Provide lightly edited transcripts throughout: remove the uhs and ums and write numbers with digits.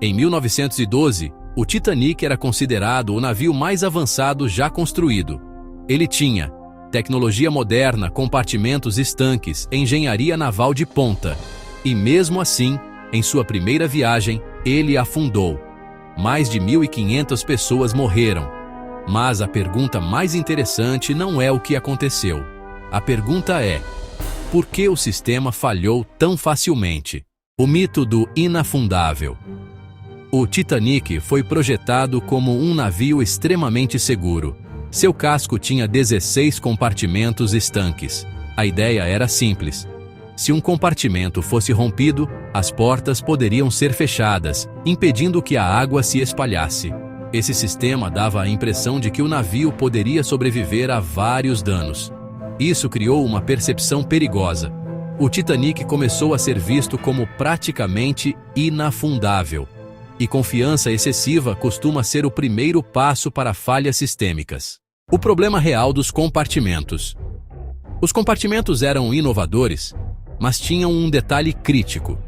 Em 1912, o Titanic era considerado o navio mais avançado já construído. Ele tinha tecnologia moderna, compartimentos estanques, engenharia naval de ponta. E mesmo assim, em sua primeira viagem, ele afundou. Mais de 1.500 pessoas morreram. Mas a pergunta mais interessante não é o que aconteceu. A pergunta é: por que o sistema falhou tão facilmente? O mito do inafundável. O Titanic foi projetado como um navio extremamente seguro. Seu casco tinha 16 compartimentos estanques. A ideia era simples. Se um compartimento fosse rompido, as portas poderiam ser fechadas, impedindo que a água se espalhasse. Esse sistema dava a impressão de que o navio poderia sobreviver a vários danos. Isso criou uma percepção perigosa. O Titanic começou a ser visto como praticamente inafundável. E confiança excessiva costuma ser o primeiro passo para falhas sistêmicas. O problema real dos compartimentos. Os compartimentos eram inovadores, mas tinham um detalhe crítico.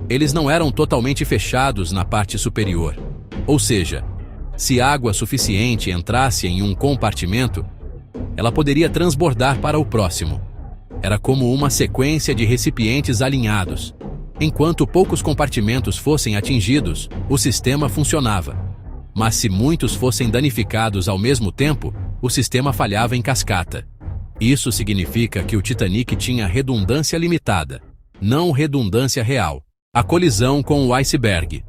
Eles não eram totalmente fechados na parte superior. Ou seja, se água suficiente entrasse em um compartimento, ela poderia transbordar para o próximo. Era como uma sequência de recipientes alinhados. Enquanto poucos compartimentos fossem atingidos, o sistema funcionava. Mas se muitos fossem danificados ao mesmo tempo, o sistema falhava em cascata. Isso significa que o Titanic tinha redundância limitada, não redundância real. A colisão com o iceberg.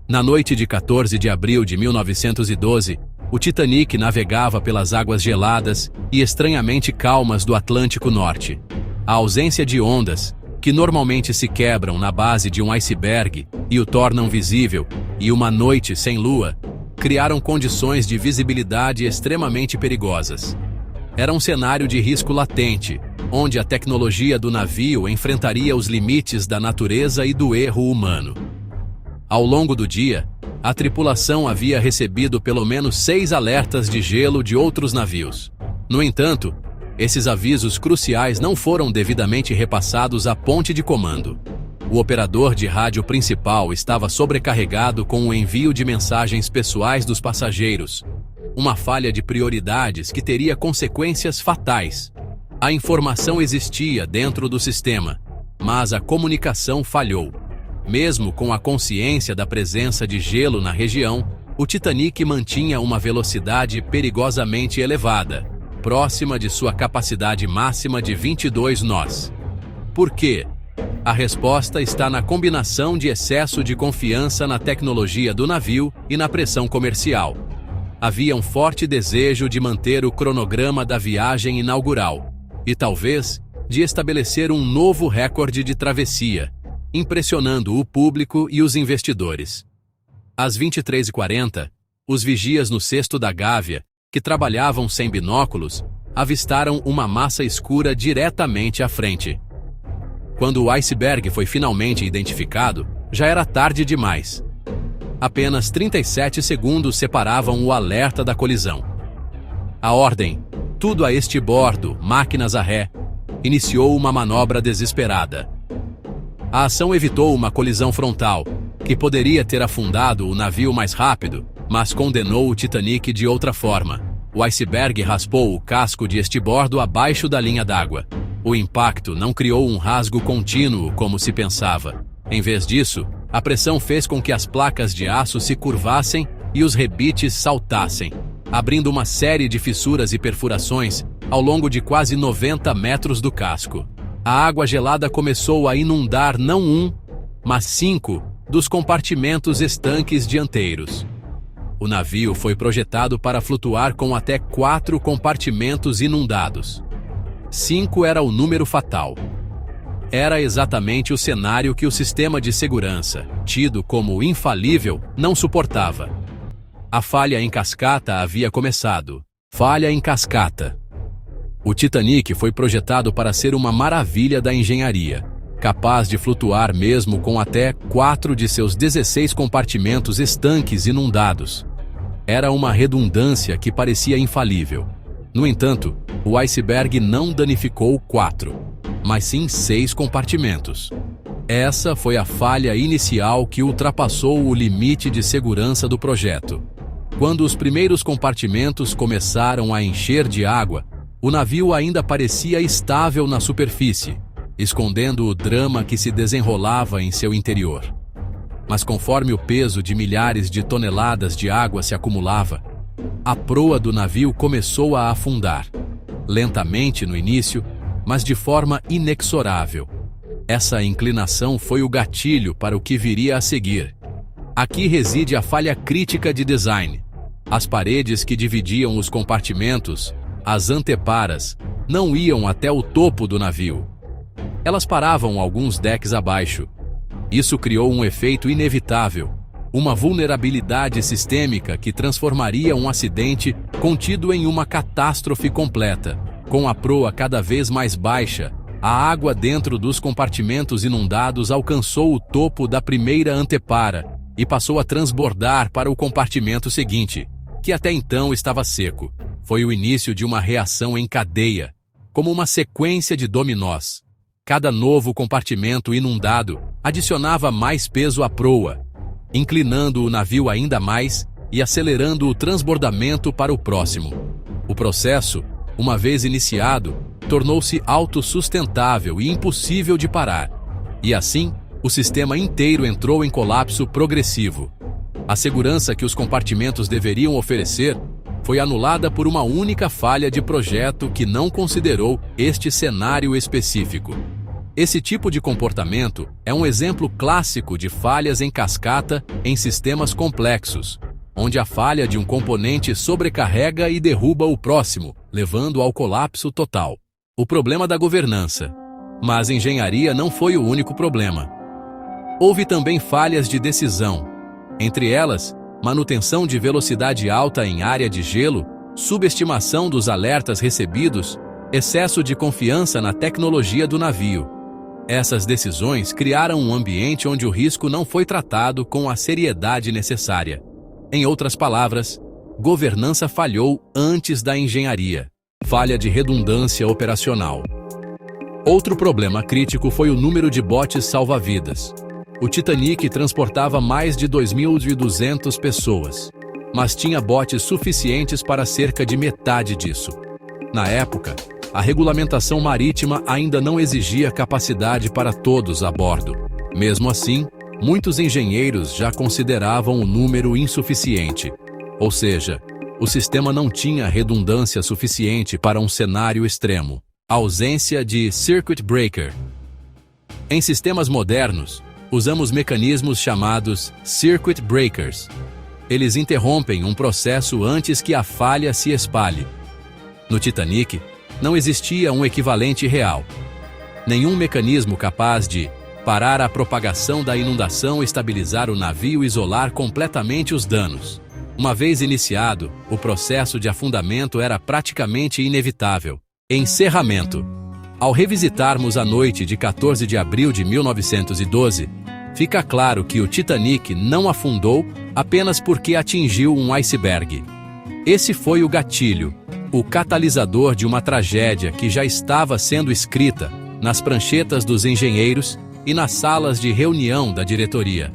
Na noite de 14 de abril de 1912, o Titanic navegava pelas águas geladas e estranhamente calmas do Atlântico Norte. A ausência de ondas, que normalmente se quebram na base de um iceberg e o tornam visível, e uma noite sem lua, criaram condições de visibilidade extremamente perigosas. Era um cenário de risco latente, onde a tecnologia do navio enfrentaria os limites da natureza e do erro humano. Ao longo do dia, a tripulação havia recebido pelo menos 6 alertas de gelo de outros navios. No entanto, esses avisos cruciais não foram devidamente repassados à ponte de comando. O operador de rádio principal estava sobrecarregado com o envio de mensagens pessoais dos passageiros, uma falha de prioridades que teria consequências fatais. A informação existia dentro do sistema, mas a comunicação falhou. Mesmo com a consciência da presença de gelo na região, o Titanic mantinha uma velocidade perigosamente elevada, próxima de sua capacidade máxima de 22 nós. Por quê? A resposta está na combinação de excesso de confiança na tecnologia do navio e na pressão comercial. Havia um forte desejo de manter o cronograma da viagem inaugural e, talvez, de estabelecer um novo recorde de travessia, impressionando o público e os investidores. Às 23h40, os vigias no cesto da Gávea, que trabalhavam sem binóculos, avistaram uma massa escura diretamente à frente. Quando o iceberg foi finalmente identificado, já era tarde demais. Apenas 37 segundos separavam o alerta da colisão. A ordem, tudo a estibordo, máquinas a ré, iniciou uma manobra desesperada. A ação evitou uma colisão frontal, que poderia ter afundado o navio mais rápido, mas condenou o Titanic de outra forma. O iceberg raspou o casco de estibordo abaixo da linha d'água. O impacto não criou um rasgo contínuo como se pensava. Em vez disso, a pressão fez com que as placas de aço se curvassem e os rebites saltassem, abrindo uma série de fissuras e perfurações ao longo de quase 90 metros do casco. A água gelada começou a inundar não um, mas 5 dos compartimentos estanques dianteiros. O navio foi projetado para flutuar com até 4 compartimentos inundados. 5 era o número fatal. Era exatamente o cenário que o sistema de segurança, tido como infalível, não suportava. A falha em cascata havia começado. Falha em cascata. O Titanic foi projetado para ser uma maravilha da engenharia, capaz de flutuar mesmo com até 4 de seus 16 compartimentos estanques inundados. Era uma redundância que parecia infalível. No entanto, o iceberg não danificou 4, mas sim 6 compartimentos. Essa foi a falha inicial que ultrapassou o limite de segurança do projeto. Quando os primeiros compartimentos começaram a encher de água, o navio ainda parecia estável na superfície, escondendo o drama que se desenrolava em seu interior. Mas conforme o peso de milhares de toneladas de água se acumulava, a proa do navio começou a afundar, lentamente no início, mas de forma inexorável. Essa inclinação foi o gatilho para o que viria a seguir. Aqui reside a falha crítica de design. As paredes que dividiam os compartimentos, as anteparas, não iam até o topo do navio. Elas paravam alguns decks abaixo. Isso criou um efeito inevitável, uma vulnerabilidade sistêmica que transformaria um acidente contido em uma catástrofe completa. Com a proa cada vez mais baixa, a água dentro dos compartimentos inundados alcançou o topo da primeira antepara e passou a transbordar para o compartimento seguinte, que até então estava seco. Foi o início de uma reação em cadeia, como uma sequência de dominós. Cada novo compartimento inundado adicionava mais peso à proa, inclinando o navio ainda mais e acelerando o transbordamento para o próximo. O processo, uma vez iniciado, tornou-se autossustentável e impossível de parar. E assim, o sistema inteiro entrou em colapso progressivo. A segurança que os compartimentos deveriam oferecer foi anulada por uma única falha de projeto que não considerou este cenário específico. Esse tipo de comportamento é um exemplo clássico de falhas em cascata em sistemas complexos, onde a falha de um componente sobrecarrega e derruba o próximo, levando ao colapso total. O problema da governança. Mas engenharia não foi o único problema. Houve também falhas de decisão. Entre elas, manutenção de velocidade alta em área de gelo, subestimação dos alertas recebidos, excesso de confiança na tecnologia do navio. Essas decisões criaram um ambiente onde o risco não foi tratado com a seriedade necessária. Em outras palavras, governança falhou antes da engenharia. Falha de redundância operacional. Outro problema crítico foi o número de botes salva-vidas. O Titanic transportava mais de 2.200 pessoas, mas tinha botes suficientes para cerca de metade disso. Na época, a regulamentação marítima ainda não exigia capacidade para todos a bordo. Mesmo assim, muitos engenheiros já consideravam o número insuficiente, ou seja, o sistema não tinha redundância suficiente para um cenário extremo. A ausência de circuit breaker. Em sistemas modernos, usamos mecanismos chamados circuit breakers. Eles interrompem um processo antes que a falha se espalhe. No Titanic, não existia um equivalente real. Nenhum mecanismo capaz de parar a propagação da inundação, estabilizar o navio e isolar completamente os danos. Uma vez iniciado, o processo de afundamento era praticamente inevitável. Encerramento. Ao revisitarmos a noite de 14 de abril de 1912, fica claro que o Titanic não afundou apenas porque atingiu um iceberg. Esse foi o gatilho, o catalisador de uma tragédia que já estava sendo escrita nas pranchetas dos engenheiros e nas salas de reunião da diretoria.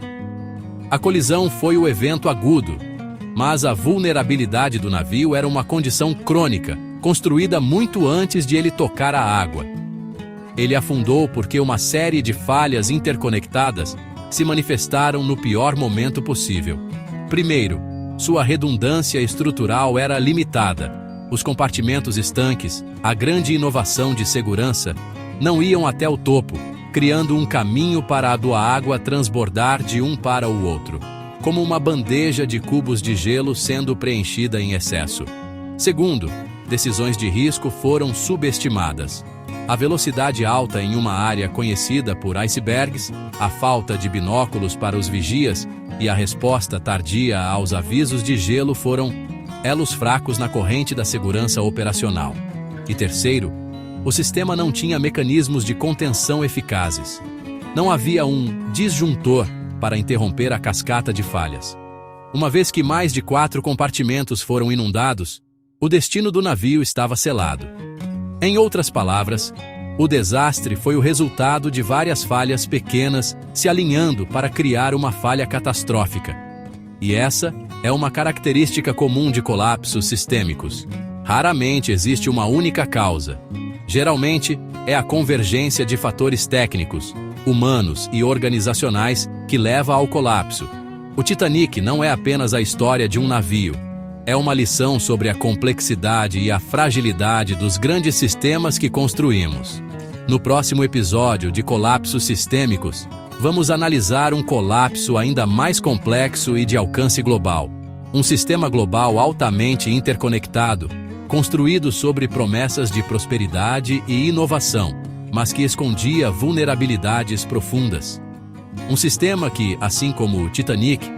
A colisão foi o evento agudo, mas a vulnerabilidade do navio era uma condição crônica, construída muito antes de ele tocar a água. Ele afundou porque uma série de falhas interconectadas se manifestaram no pior momento possível. Primeiro, sua redundância estrutural era limitada. Os compartimentos estanques, a grande inovação de segurança, não iam até o topo, criando um caminho para a água transbordar de um para o outro, como uma bandeja de cubos de gelo sendo preenchida em excesso. Segundo, decisões de risco foram subestimadas. A velocidade alta em uma área conhecida por icebergs, a falta de binóculos para os vigias e a resposta tardia aos avisos de gelo foram elos fracos na corrente da segurança operacional. E terceiro, o sistema não tinha mecanismos de contenção eficazes. Não havia um disjuntor para interromper a cascata de falhas. Uma vez que mais de 4 compartimentos foram inundados, o destino do navio estava selado. Em outras palavras, O desastre foi o resultado de várias falhas pequenas se alinhando para criar uma falha catastrófica. E essa é uma característica comum de colapsos sistêmicos. Raramente existe uma única causa. Geralmente, é a convergência de fatores técnicos, humanos e organizacionais que leva ao colapso. O Titanic não é apenas a história de um navio. É uma lição sobre a complexidade e a fragilidade dos grandes sistemas que construímos. No próximo episódio de Colapsos Sistêmicos, vamos analisar um colapso ainda mais complexo e de alcance global. Um sistema global altamente interconectado, construído sobre promessas de prosperidade e inovação, mas que escondia vulnerabilidades profundas. Um sistema que, assim como o Titanic,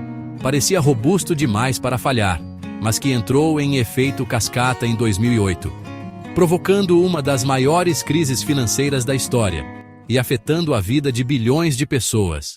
parecia robusto demais para falhar, mas que entrou em efeito cascata em 2008, provocando uma das maiores crises financeiras da história e afetando a vida de bilhões de pessoas.